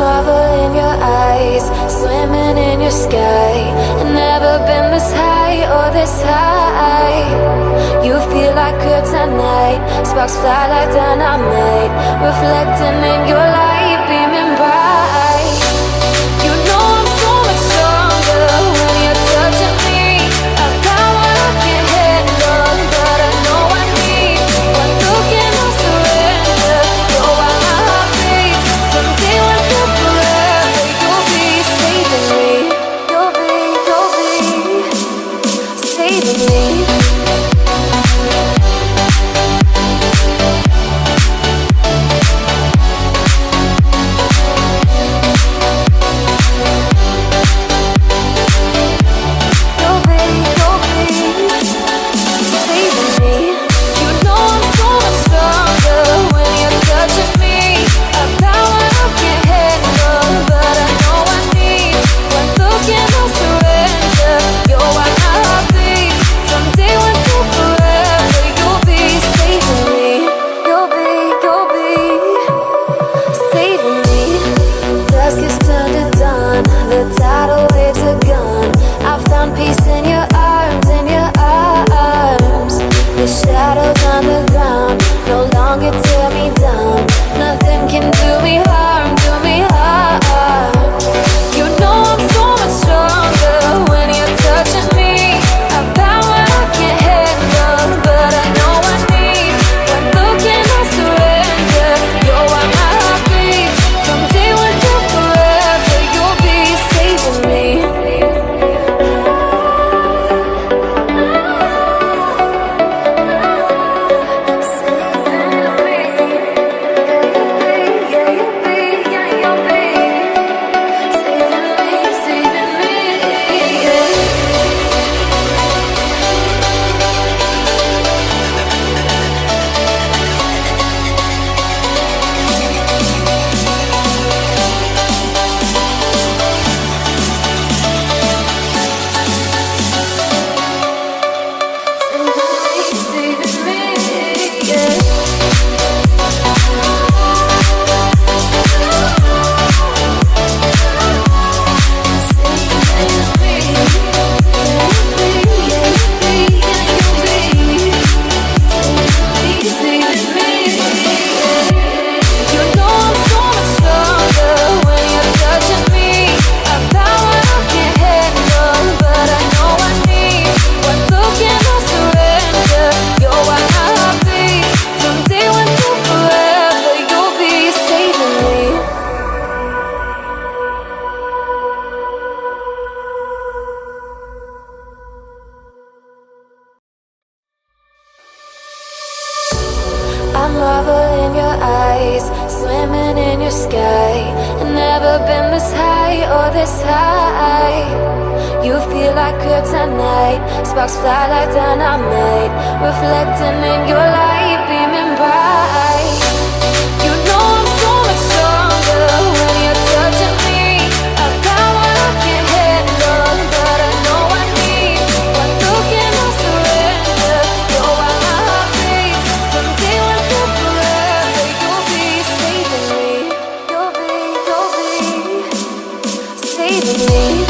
marvel in your eyes, swimming in your sky. Never been this high or this high. You feel like kryptonite, sparks fly like dynamite, reflecting in your light, beaming bright. You know I'm so much stronger when you're touching me. I've got what I can't handle, but I know I need one look and I'll surrender. You're why my heart beats from day one till forever. You'll be saving me. You'll be saving me. Me.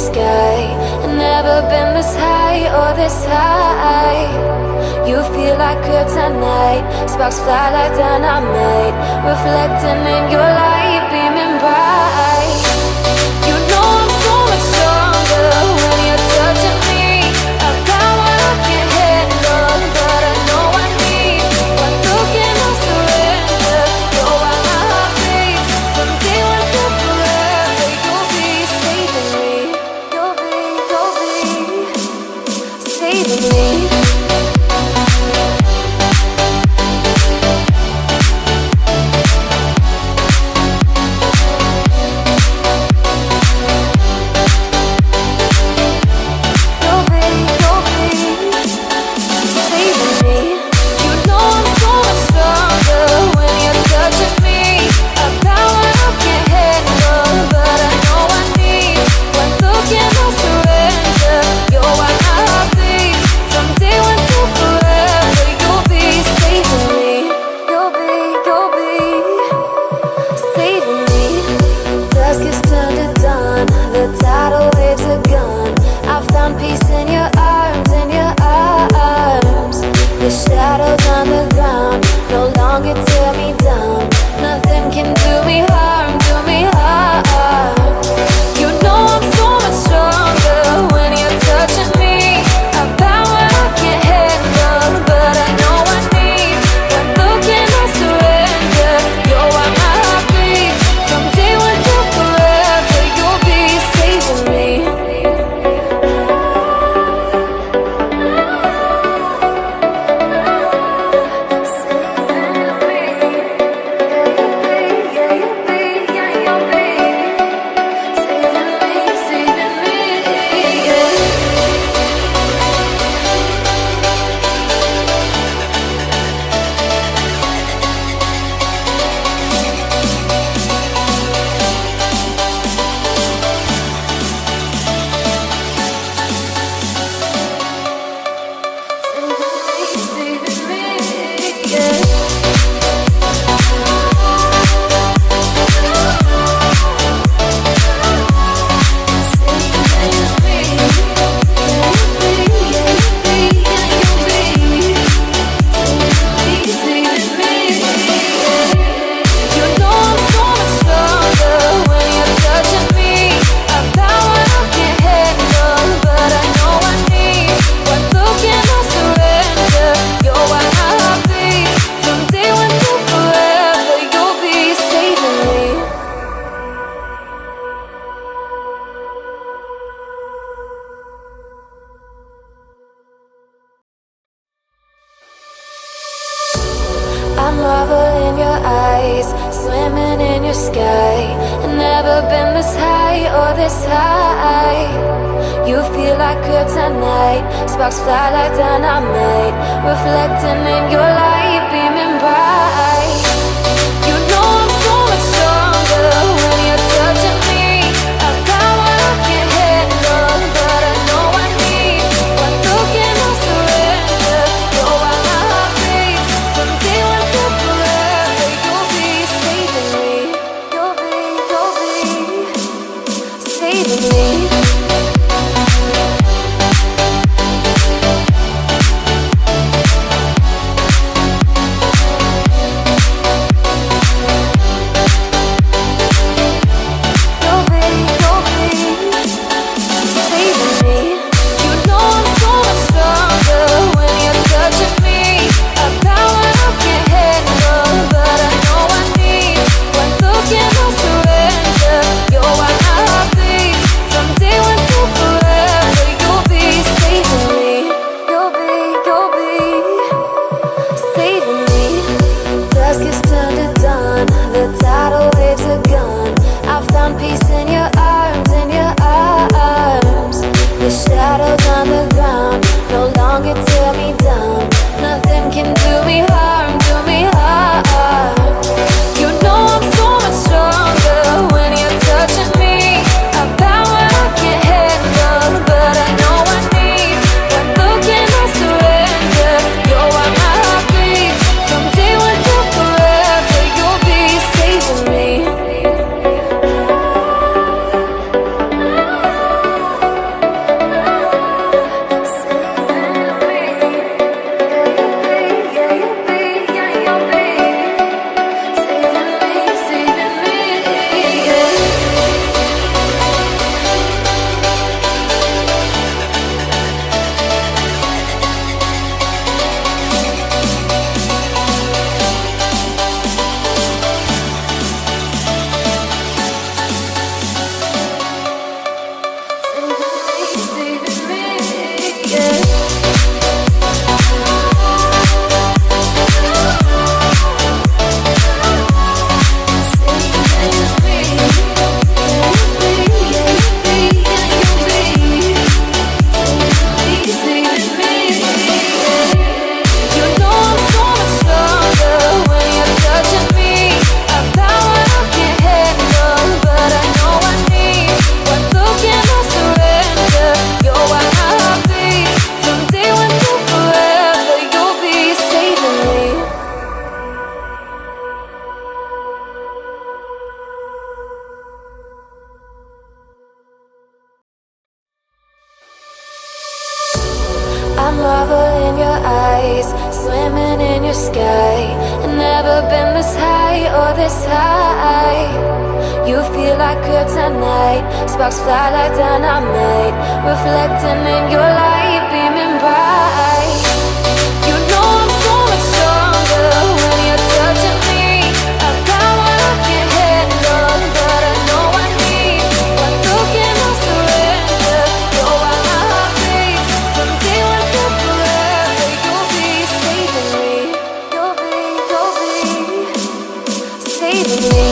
sky. I've never been this high or this high. You feel like kryptonite, sparks fly like dynamite, reflecting in your light, beaming bright. You know I'm so much stronger when you're touching me. I've got what I can't handle, but I know I need one look and I'll surrender. You're why my heart beats from day one to forever. You'll be saving me. You'll be saving me. I marvel in your eyes, swimming in your sky. I've never been this high or this high. You feel like kryptonite, sparks fly like dynamite, reflecting in your light, beaming bright. You know I'm so much stronger when you're touching me. I've got what I can't handle, but I know I need one look and I'll surrender. You're why my heart beats from day one to forever. You'll be saving me. You'll be saving me. I marvel in your eyes, swimming in your sky. I've never been this high or this high. You feel like kryptonite, sparks fly like dynamite, reflecting in your light, beaming bright. You know I'm so much stronger when you're touching me. I've got what I can't handle, but I know I need one look and I'll surrender. You're why my heart beats from day one to forever. You'll be saving me. You'll be saving me.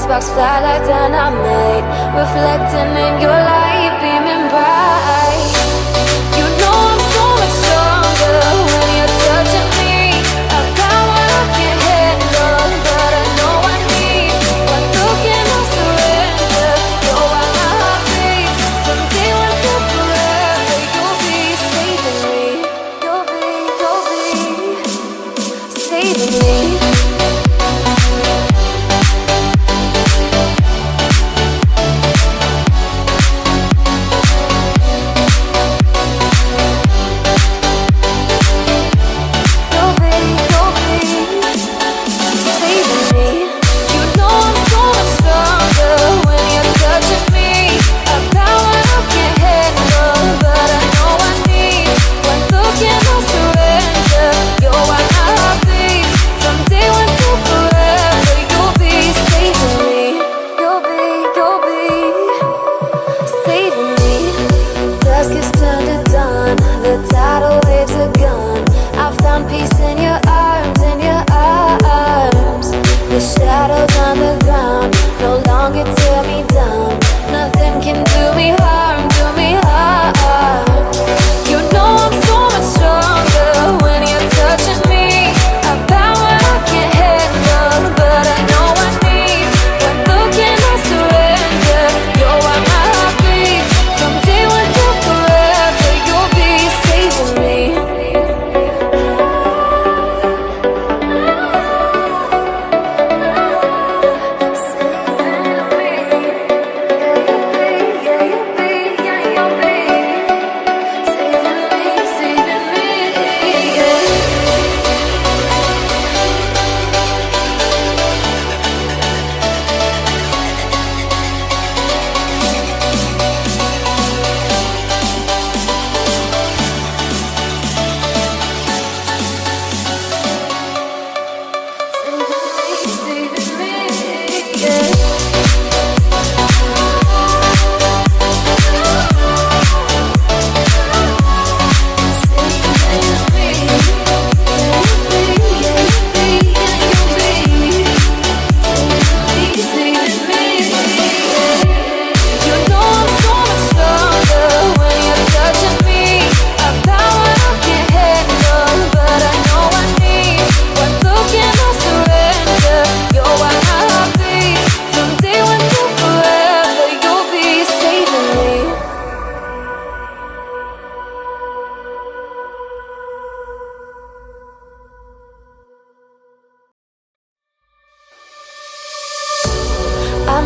Sparks fly like dynamite, reflecting in your light, beaming bright. You know I'm so much stronger when you're touching me. I've got what I can't handle, but I know I need one look and I'll surrender. You're why my heart beats from day one to forever. You'll be saving me. You'll be saving me.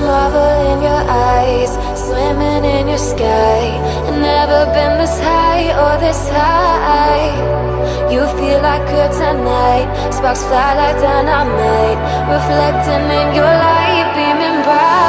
marvel in your eyes, swimming in your sky. I've never been this high or this high. You feel like kryptonite, sparks fly like dynamite, reflecting in your light, beaming bright.